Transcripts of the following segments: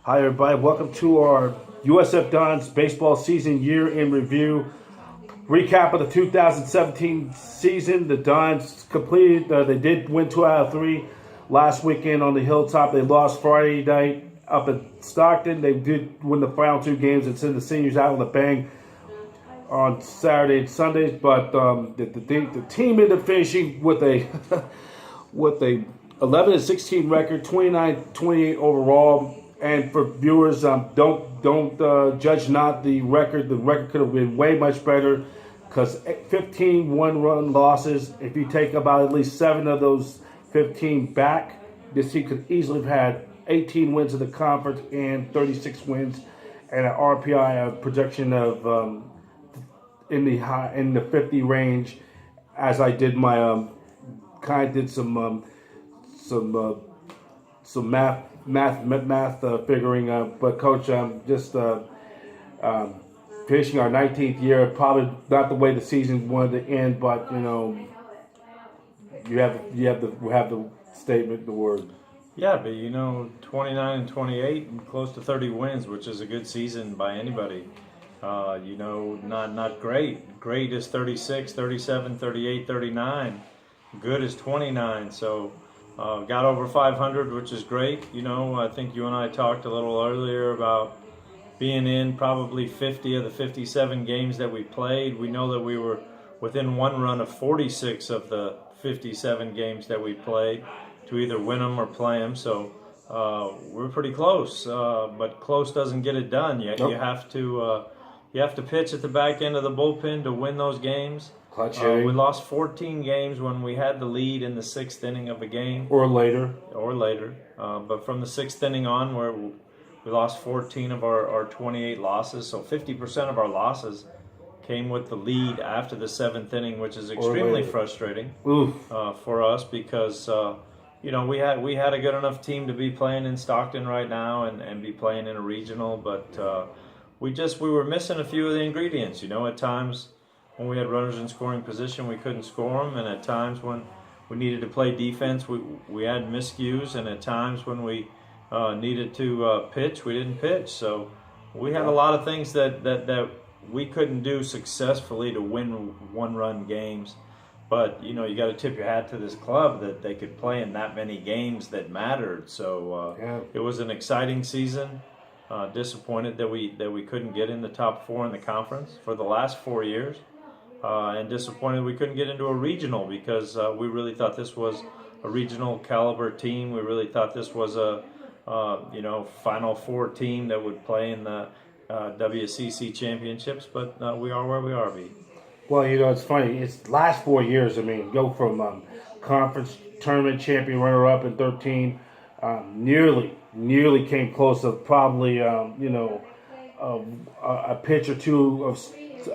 Hi, everybody. Welcome to our USF DONS baseball season year in review. Recap of the 2017 season. The Dons completed, they did win 2 out of 3 last weekend on the Hilltop. They lost Friday night up at Stockton. They did win the final 2 games and send the seniors out on the bang on Saturday and Sundays. But the team ended up finishing with a with a 11-16 record, 29-28 overall. And for viewers, don't judge not the record. The record could have been way much better because 15 one-run losses. If you take about at least 7 of those 15 back, this team could easily have had 18 wins in the conference and 36 wins, and an RPI projection of in the 50 range. As I did my kind of did some math figuring. But Coach, just finishing our 19th year, probably not the way the season wanted to end, but you have the statement, the word. Yeah, but 29 and 28 and close to 30 wins, which is a good season by anybody. Not great. Great is 36, 37, 38, 39. Good is 29. So got over 500, which is great. I think you and I talked a little earlier about being in probably 50 of the 57 games that we played. We know that we were within one run of 46 of the 57 games that we played to either win them or play them. So we're pretty close, but close doesn't get it done yet. Nope. You have to pitch at the back end of the bullpen to win those games. We lost 14 games when we had the lead in the 6th inning of a game. Or later. But from the 6th inning on, where we lost 14 of our 28 losses. So 50% of our losses came with the lead after the 7th inning, which is extremely frustrating for us because we had a good enough team to be playing in Stockton right now and be playing in a regional, but we were missing a few of the ingredients. At times when we had runners in scoring position, we couldn't score them, and at times when we needed to play defense, we had miscues, and at times when we needed to pitch, we didn't pitch. So we had a lot of things that we couldn't do successfully to win one-run games. But you got to tip your hat to this club that they could play in that many games that mattered. So It was an exciting season. Disappointed that we couldn't get in the top 4 in the conference for the last 4 years. And disappointed we couldn't get into a regional because we really thought this was a regional caliber team. We really thought this was a Final Four team that would play in the WCC championships. But we are where we are, B. Well, it's funny. It's the last 4 years. I mean, go from conference tournament champion, runner-up in 13, nearly came close to probably a pitch or two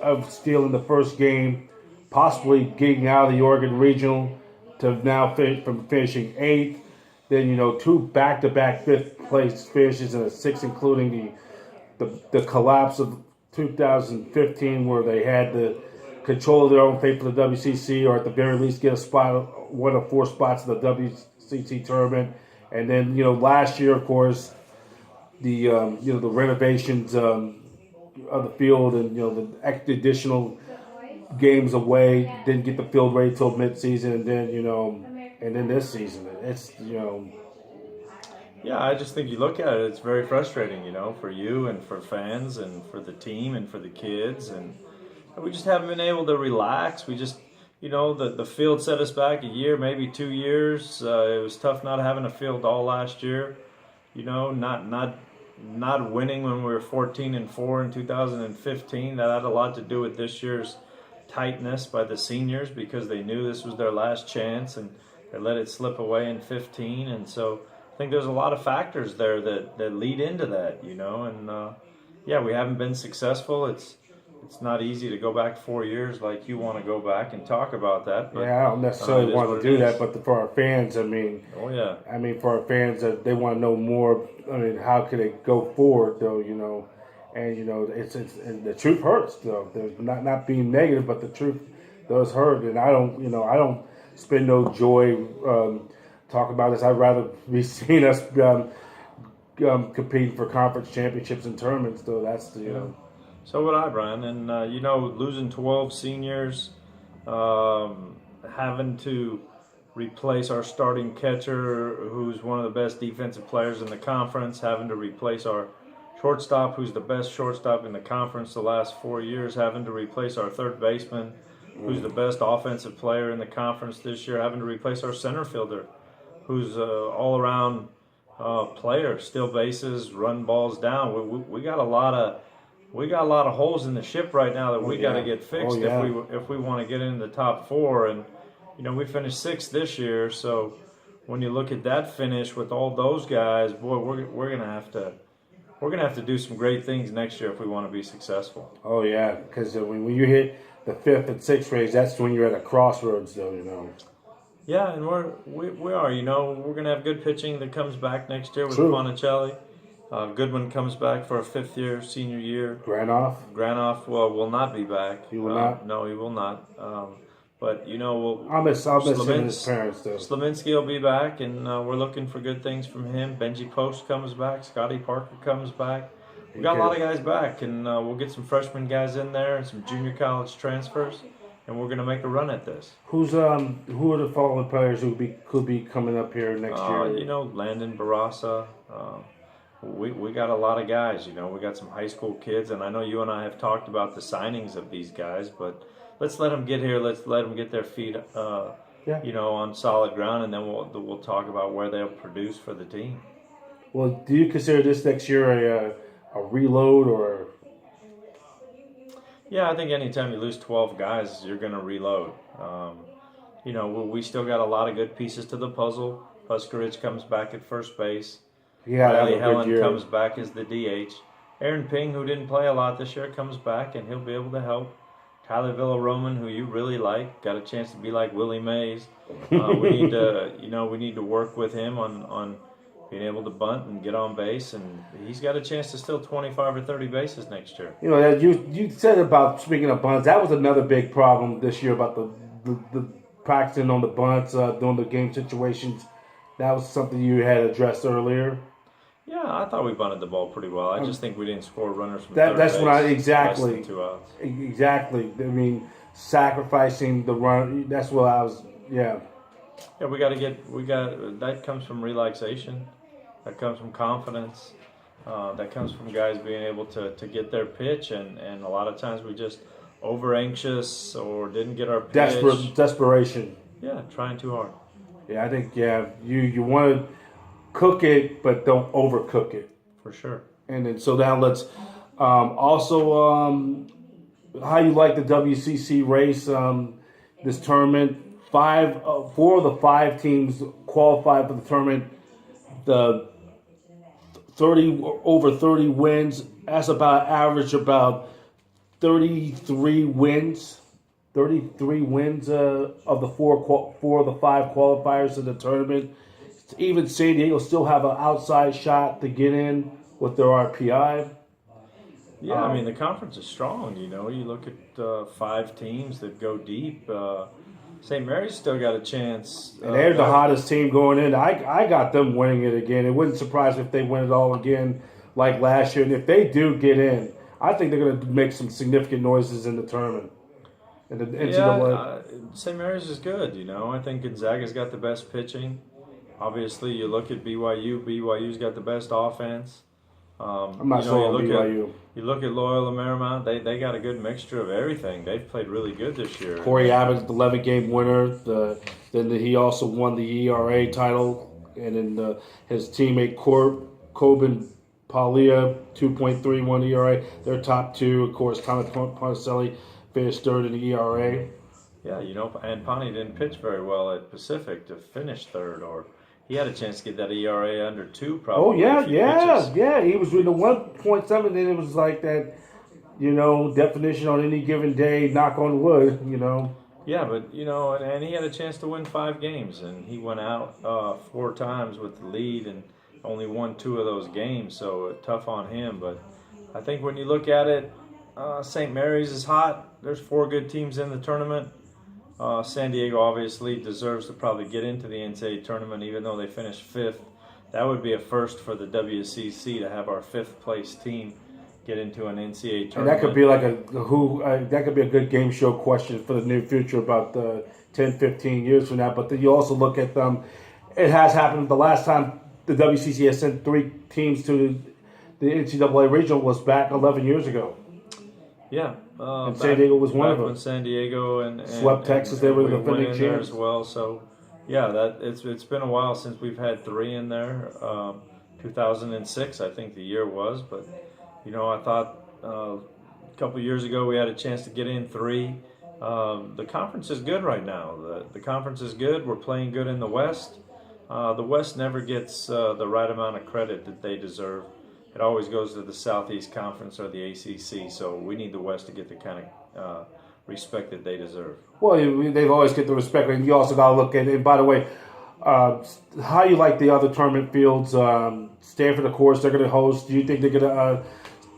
of stealing the first game, possibly getting out of the Oregon Regional to now from finishing 8th. Then 2 back-to-back 5th place finishes and a 6th, including the collapse of 2015, where they had the control of their own fate for the WCC, or at the very least get a spot, 1 of 4 spots in the WCC tournament. And then last year, of course, the renovations of the field and the additional games away, didn't get the field ready till mid-season, and then this season it's Yeah, I just think you look at it, it's very frustrating, for you and for fans and for the team and for the kids, and we just haven't been able to relax. We just, the field set us back a year, maybe 2 years. It was tough not having a field all last year. Not winning when we were 14-4 in 2015. That had a lot to do with this year's tightness by the seniors because they knew this was their last chance and they let it slip away in 15. And so I think there's a lot of factors there that lead into that, And we haven't been successful. It's not easy to go back 4 years like you want to go back and talk about that. But, I don't necessarily want to do that, but for our fans, for our fans, they want to know more. How can they go forward, though? And it's the truth hurts, though. There's not being negative, but the truth does hurt, and I don't spend no joy talking about this. I'd rather be seeing us competing for conference championships and tournaments. Though that's the So would I, Brian. And losing 12 seniors, having to replace our starting catcher, who's one of the best defensive players in the conference, having to replace our shortstop, who's the best shortstop in the conference the last 4 years, having to replace our third baseman, who's the best offensive player in the conference this year, having to replace our center fielder, who's all-around player, steal bases, run balls down. We got a lot of holes in the ship right now that we got to get fixed if we want to get into the top four. And we finished sixth this year, so when you look at that finish with all those guys, boy, we're gonna have to do some great things next year if we want to be successful. Oh yeah, because when you hit the fifth and sixth grades, that's when you're at a crossroads, though. Yeah, and we are. We're gonna have good pitching that comes back next year with True. Ponticelli. Goodwin comes back for a fifth year, senior year. Granoff, will not be back. He will not? No, he will not. But I'll miss him and his parents, though. Slavinsky will be back, and we're looking for good things from him. Benji Post comes back. Scotty Parker comes back. We got a lot of guys back, and we'll get some freshman guys in there and some junior college transfers, and we're going to make a run at this. Who are the following players who could be coming up here next year? Landon Barasa. We got a lot of guys. We got some high school kids, and I know you and I have talked about the signings of these guys, but let's let them get here. Let's let them get their feet, on solid ground, and then we'll talk about where they'll produce for the team. Well, do you consider this next year a reload or? Yeah, I think anytime you lose 12 guys, you're going to reload. We still got a lot of good pieces to the puzzle. Puskarich comes back at first base. Riley Helen comes back as the DH. Aaron Ping, who didn't play a lot this year, comes back, and he'll be able to help. Tyler Villaroman, who you really like, got a chance to be like Willie Mays. We need to work with him on being able to bunt and get on base, and he's got a chance to steal 25 or 30 bases next year. You said about, speaking of bunts, that was another big problem this year about the practicing on the bunts during the game situations. That was something you had addressed earlier. Yeah, I thought we bunted the ball pretty well. I just think we didn't score runners from third base. Exactly. Less than 2 outs. Exactly. I mean, sacrificing the run. That's what I was. Yeah. Yeah, that comes from relaxation. That comes from confidence. That comes from guys being able to get their pitch, and a lot of times we just over anxious or didn't get our pitch. Desperation. Yeah, trying too hard. Yeah, I think you want to cook it, but don't overcook it. For sure. And then so now let's also how you like the WCC race this tournament. 4 of the 5 teams qualified for the tournament. The over 30 wins. That's about average about 33 wins. 33 wins of the four of the 5 qualifiers in the tournament. Even San Diego still have an outside shot to get in with their RPI. Yeah, I mean, the conference is strong. You look at 5 teams that go deep. St. Mary's still got a chance. And they're the hottest team going in. I got them winning it again. It wouldn't surprise me if they win it all again like last year. And if they do get in, I think they're going to make some significant noises in the tournament. In the NCAA. St. Mary's is good. I think Gonzaga's got the best pitching. Obviously, you look at BYU. BYU's got the best offense. I'm not sold on BYU. You look at Loyola Marymount. They got a good mixture of everything. They've played really good this year. Corey Abbott, the 11-game winner. Then he also won the ERA title. And then his teammate Coben Palia, 2.31 ERA. Their top 2, of course, Thomas Ponticelli finished 3rd in the ERA. Yeah, and Ponty didn't pitch very well at Pacific to finish 3rd, or he had a chance to get that ERA under 2 probably. Oh, yeah. He was in the 1.7, and it was like that, definition on any given day, knock on wood, Yeah, but, and he had a chance to win 5 games, and he went out 4 times with the lead and only won 2 of those games, so tough on him. But I think when you look at it, St. Mary's is hot. There's 4 good teams in the tournament. San Diego obviously deserves to probably get into the NCAA tournament, even though they finished 5th. that would be a first for the WCC to have our 5th place team get into an NCAA tournament. And that could be like that could be a good game show question for the near future about 10, 15 years from now. But then you also look at it has happened. The last time the WCC has sent 3 teams to the NCAA regional was back 11 years ago. Yeah, and San Diego was one of them. When San Diego and swept Texas, they were the defending champs champs as well. So, yeah, it's been a while since we've had 3 in there. 2006, I think the year was, but I thought a couple of years ago we had a chance to get in 3. The conference is good right now. The conference is good. We're playing good in the West. The West never gets the right amount of credit that they deserve. It always goes to the Southeast Conference or the ACC, so we need the West to get the kind of respect that they deserve. Well, they've always get the respect, and you also got to look at it. And by the way, how you like the other tournament fields? Stanford, of course, they're going to host. Do you think they're going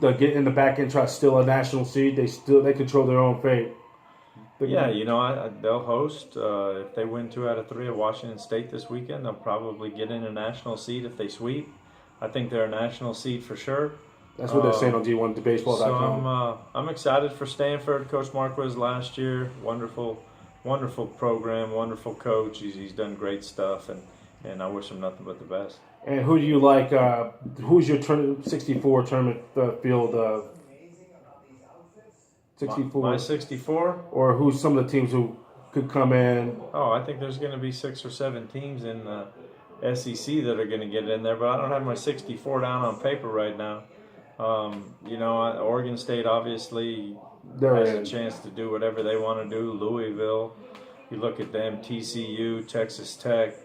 to get in the back end, try to steal a national seed? They control their own fate. Yeah, they'll host. If they win 2 out of 3 at Washington State this weekend, they'll probably get in a national seed if they sweep. I think they're a national seed for sure. That's what they're saying on D1Baseball.com. So I'm excited for Stanford. Coach Marquez last year, wonderful program, wonderful coach. He's done great stuff, and I wish him nothing but the best. And who do you like? Who's your 64 tournament field? 64. My 64? Or who's some of the teams who could come in? Oh, I think there's going to be 6 or 7 teams in the SEC that are going to get in there, but I don't have my 64 down on paper right now. Oregon State obviously has a chance to do whatever they want to do. Louisville, you look at them, TCU, Texas Tech.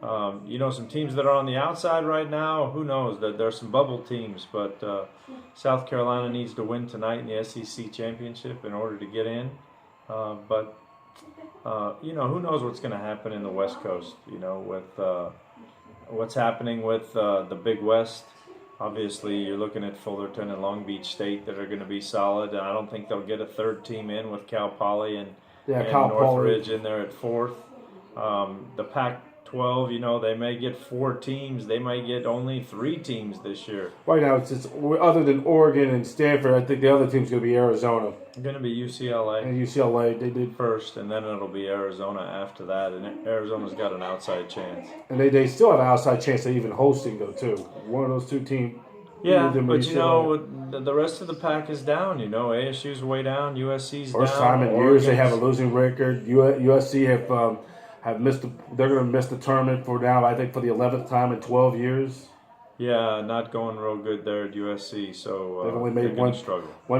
Some teams that are on the outside right now, who knows? There's some bubble teams, but South Carolina needs to win tonight in the SEC championship in order to get in. But who knows what's going to happen in the West Coast, with what's happening with the Big West. Obviously, you're looking at Fullerton and Long Beach State that are going to be solid. And I don't think they'll get a 3rd team in with Cal Poly and Northridge in there at 4th. The Pac-12, they may get 4 teams. They might get only 3 teams this year. Right now, it's just, other than Oregon and Stanford, I think the other team's going to be Arizona. It's going to be UCLA. And UCLA, they did first, and then it'll be Arizona after that. And Arizona's got an outside chance. And they still have an outside chance of even hosting, though, too. One of those 2 teams. Yeah, but the rest of the pack is down. ASU's way down, USC's down. First time in years they have a losing record. USC have missed. They're going to miss the tournament for now. I think for the 11th time in 12 years. Yeah, not going real good there at USC. So they've only made one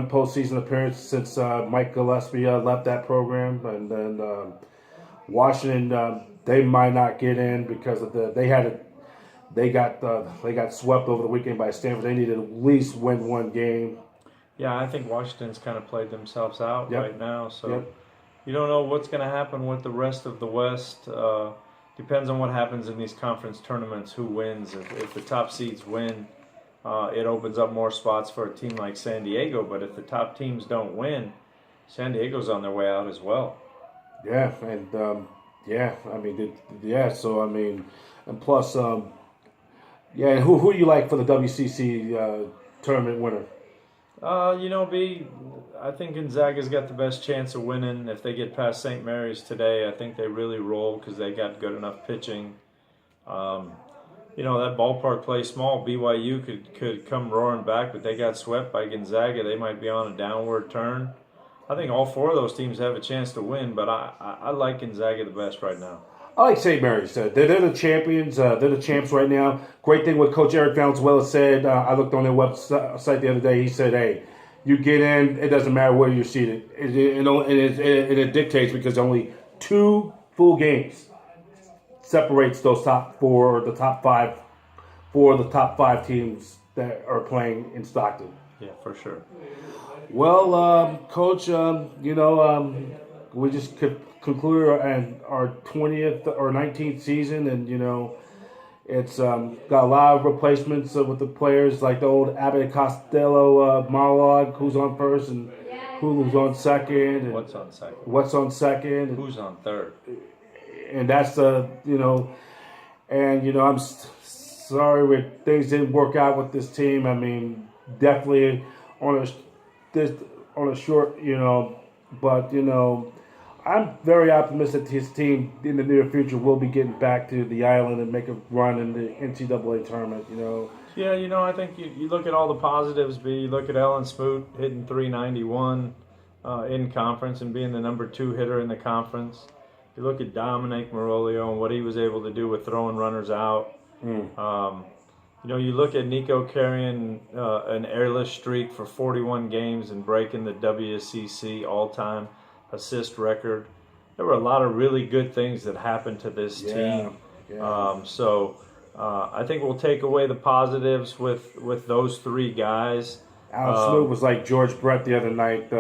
postseason appearance since Mike Gillespie left that program, and then Washington they might not get in because of they got swept over the weekend by Stanford. They needed to at least win 1 game. Yeah, I think Washington's kind of played themselves out right now. So. Yep. You don't know what's going to happen with the rest of the West. Depends on what happens in these conference tournaments, who wins. If the top seeds win, it opens up more spots for a team like San Diego. But if the top teams don't win, San Diego's on their way out as well. Yeah, and and plus, and who do you like for the WCC tournament winner? I think Gonzaga's got the best chance of winning. If they get past St. Mary's today, I think they really roll because they got good enough pitching. That ballpark plays small. BYU could come roaring back, but they got swept by Gonzaga. They might be on a downward turn. I think all 4 of those teams have a chance to win, but I like Gonzaga the best right now. I like St. Mary's. They're the champions. They're the champs right now. Great thing what Coach Eric Valenzuela said. I looked on their website the other day. He said, hey, you get in, it doesn't matter where you're seated. It dictates because only 2 full games separates those top 4 or the top 5 for the top 5 teams that are playing in Stockton. Yeah, for sure. Well, Coach, we just concluded our 20th or 19th season, and it's got a lot of replacements with the players, like the old Abbott Costello monologue, who's on first and who's on second, and what's on second, and who's on third, and that's I'm sorry with things didn't work out with this team. I mean, definitely on a short, but I'm very optimistic his team in the near future will be getting back to the island and make a run in the NCAA tournament. Yeah, I think you look at all the positives. You look at Ellen Smoot hitting 391 in conference and being the number 2 hitter in the conference. You look at Dominic Marolio and what he was able to do with throwing runners out. You look at Nico carrying an airless streak for 41 games and breaking the WSCC all-time assist record. There were a lot of really good things that happened to this team. Yeah. I think we'll take away the positives with those 3 guys. Alan Smoot was like George Brett the other night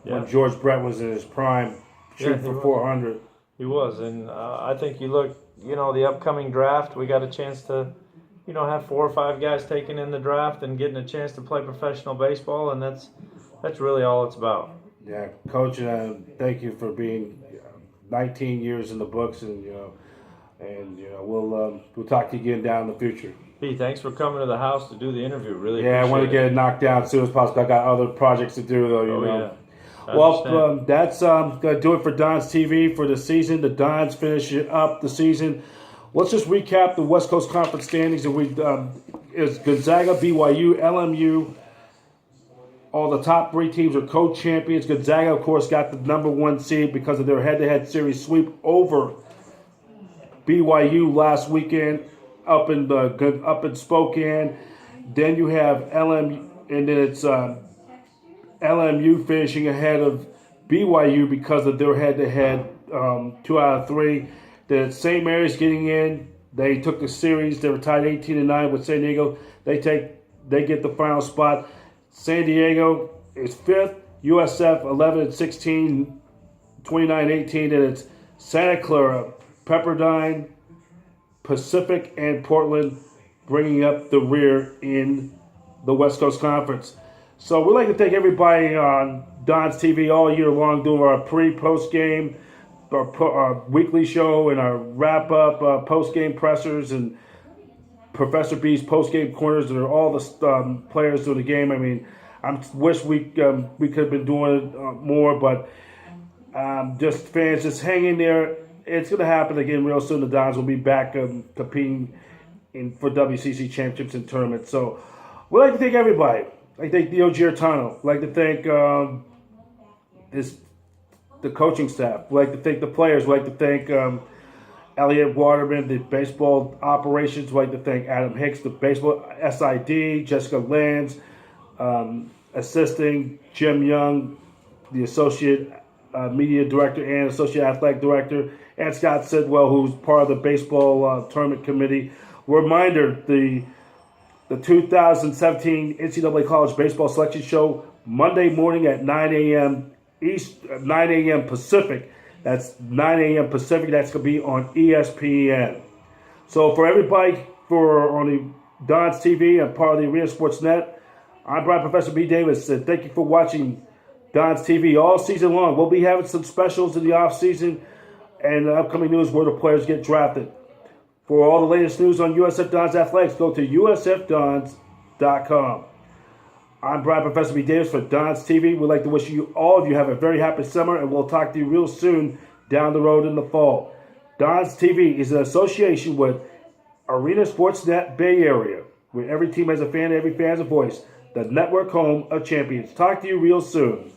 when George Brett was in his prime, shooting for 400. He was, and I think you look, the upcoming draft, we got a chance to, have 4 or 5 guys taken in the draft and getting a chance to play professional baseball, and that's really all it's about. Yeah, Coach, thank you for being 19 years in the books, and we'll talk to you again down in the future. Hey, thanks for coming to the house to do the interview. Really, I want to get it knocked down as soon as possible. I got other projects to do, though. Yeah. Well, that's going to do it for Dons TV for the season. The Dons finish up the season. Let's just recap the West Coast Conference standings. It's Gonzaga, BYU, LMU. All the top 3 teams are co-champions. Gonzaga, of course, got the number 1 seed because of their head-to-head series sweep over BYU last weekend up in Spokane. Then you have LMU, and then it's LMU finishing ahead of BYU because of their head-to-head 2 out of 3. The St. Mary's getting in. They took the series. They were tied 18-9 with San Diego. They get the final spot. San Diego is 5th. USF 11-16, 29-18. And it's Santa Clara, Pepperdine, Pacific, and Portland bringing up the rear in the West Coast Conference. So we'd like to thank everybody on Dons TV all year long doing our post game, our weekly show, and our wrap-up post-game pressers and Professor B's post-game corners that are all the players of the game. I mean, I wish we could have been doing it more, but just fans, just hang in there. It's going to happen again real soon. The Dons will be back competing for WCC championships and tournaments. So we'd like to thank everybody. I'd like to thank Nino Giarratano. I'd like to thank the coaching staff. We'd like to thank the players. We'd like to thank Elliot Waterman, the baseball operations. We'd like to thank Adam Hicks, the baseball SID, Jessica Lands, assisting Jim Young, the associate media director and associate athletic director, and Scott Sidwell, who's part of the baseball tournament committee. Reminder, the 2017 NCAA College Baseball Selection Show, Monday morning at 9 a.m. 9 a.m. Pacific. That's 9 a.m. Pacific. That's going to be on ESPN. So for everybody on the Dons TV and part of the Arena Sports Net, I'm Brian Professor B. Davis, and thank you for watching Dons TV all season long. We'll be having some specials in the off season and upcoming news where the players get drafted. For all the latest news on USF Dons athletics, go to usfdons.com. I'm Brian Professor B. Davis for Dons TV. We'd like to wish all of you have a very happy summer, and we'll talk to you real soon down the road in the fall. Dons TV is an association with Arena Sports Net Bay Area, where every team has a fan, every fan has a voice. The network home of champions. Talk to you real soon.